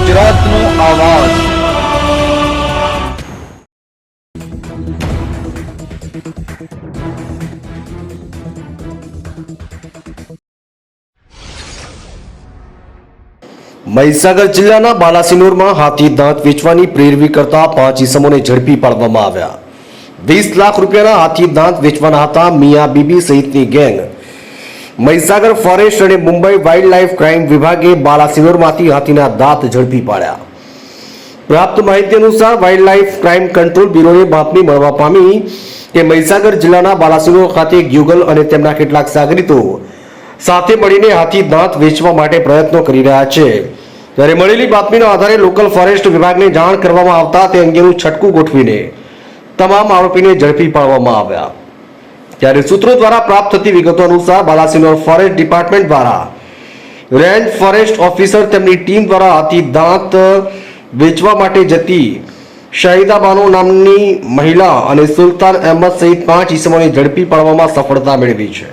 ગુજરાતનો આવાજ। મહીસાગર જિલ્લાના બાલાસિનોરમાં હાથી દાંત વેચવાની પ્રેરવી કરતા 5 ઇસમોને ઝડપી પાડવામાં આવ્યા। 20 લાખ રૂપિયાના હાથી દાંત વેચવાના હતા મિયા બીબી સહિતની ગેંગ। મહીસાગર ફોરેસ્ટ અને મુંબઈ વાઇલ્ડ લાઇફ ક્રાઇમ વિભાગે બાલાસિનોરમાંથી હાથીના દાંત ઝડપી પાડ્યા। પ્રાપ્ત માહિતી અનુસાર વાઇલ્ડ લાઇફ ક્રાઇમ કંટ્રોલ બ્યુરોને બાતમી મળવા પામી કે મહીસાગર જિલ્લાના બાલાસિનોર ખાતે ગ્યુગલ અને તેમના કેટલાક સાગરીતો સાથે મળીને હાથી દાંત વેચવા માટે પ્રયત્નો કરી રહ્યા છે। ત્યારે મળેલી બાતમીના આધારે લોકલ ફોરેસ્ટ વિભાગને જાણ કરવામાં આવતા તે અંગેનું છટકું ગોઠવીને તમામ આરોપીને ઝડપી પાડવામાં આવ્યા। ત્યારે સૂત્રો દ્વારા પ્રાપ્ત થતી વિગતો અનુસાર બાલાસિનોર ફોરેસ્ટ ડિપાર્ટમેન્ટ દ્વારા રેન્જ ફોરેસ્ટ ઓફિસર તેમની ટીમ દ્વારા હાથી દાંત વેચવા માટે જતી શાહિદા બાનો નામની મહિલા અને સુલતાન અહેમદ સહિત 5 ઇસમોને ઝડપી પાડવામાં સફળતા મેળવી છે।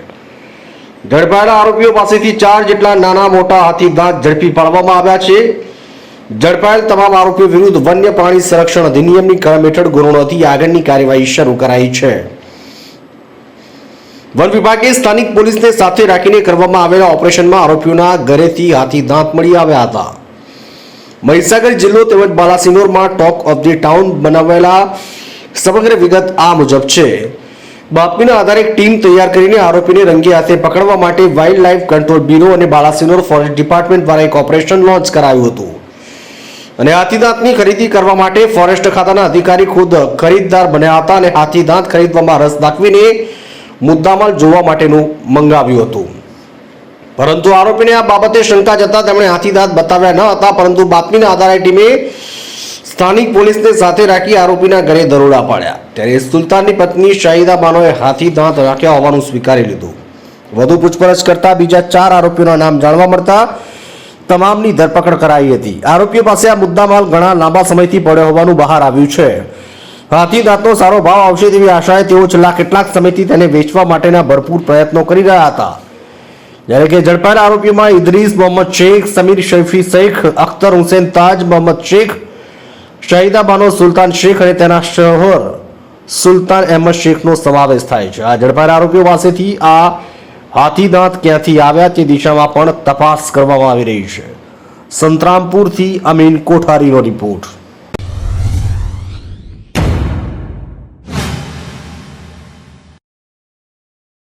ઝડપાયેલા આરોપીઓ પાસેથી 4 જેટલા નાના મોટા હાથી દાંત ઝડપી પાડવામાં આવ્યા છે। ઝડપાયેલ તમામ આરોપીઓ વિરુદ્ધ વન્ય પ્રાણી સંરક્ષણ અધિનિયમની કલમ હેઠળ ગુનો નોંધી આગળની કાર્યવાહી શરૂ કરાઈ છે। વન વિભાગે સ્થાનિક પોલીસને સાથે રાખીને કરવામાં આવેલા ઓપરેશનમાં આરોપીઓના ઘરેથી હાથી દાંત મળી આવ્યા હતા। મહીસાગર જિલ્લો તેમજ બાલાસિનોરમાં ટોક ઓફ ધી ટાઉન બનાવેલા સમગ્ર વિગત આ મુજબ છે। બાતમીના આધારે એક ટીમ તૈયાર કરીને આરોપીને રંગે હાથે પકડવા માટે વાઇલ્ડ લાઇફ કંટ્રોલ બ્યુરો અને બાલાસિનોર ફોરેસ્ટ ડિપાર્ટમેન્ટ દ્વારા એક ઓપરેશન લોન્ચ કરાયું હતું અને હાથી દાંતની ખરીદી કરવા માટે ફોરેસ્ટ ખાતાના અધિકારી ખુદ ખરીદદાર બન્યા હતા અને હાથી દાંત ખરીદવામાં રસ દાખવીને મુદ્દામાલ જોવા માટેનું મંગાવ્યું હતું। પરંતુ આરોપીને આ બાબતે શંકા જતા તેમણે હાથી દાંત બતાવ્યા ન હતા, પરંતુ બાતમીના આધારે ટીમે સ્થાનિક પોલીસને સાથે રાખી આરોપીના ઘરે દરોડા પાડ્યા। ત્યારે સુલતાનની પત્ની શાહિદા બાનોએ હાથી દાંત રાખ્યા હોવાનું સ્વીકારી લીધું। વધુ પૂછપરછ કરતા બીજા 4 આરોપીઓના નામ જાણવા મળતા તમામની ધરપકડ કરાઈ હતી। આરોપીઓ પાસે આ મુદ્દામાલ ઘણા લાંબા સમયથી પડ્યો હોવાનું બહાર આવ્યું છે। હાથી દાંતનો સારો ભાવ આવશે તેવી આશાએ તેઓ છેલ્લા કેટલાક સમયથી તેને વેચવા માટેના ભરપૂર પ્રયત્નો કરી રહ્યા હતા। જ્યારે કે ઝડપાયેલા આરોપીઓમાં ઇદ્રીસ મોહમ્મદ શેખ, સમીર શૈફી શેખ, અખ્તર હુસેન તાજ, મોહમ્મદ શેખ, શાહિદા બાનો, સુલતાન શેખ અને તેના શોહર સુલતાન અહેમદ શેખનો સમાવેશ થાય છે। આ ઝડપાયેલા આરોપીઓ પાસેથી આ હાથી દાંત ક્યાંથી આવ્યા તે દિશામાં પણ તપાસ કરવામાં આવી રહી છે। સંતરામપુરથી અમીન કોઠારીનો રિપોર્ટ।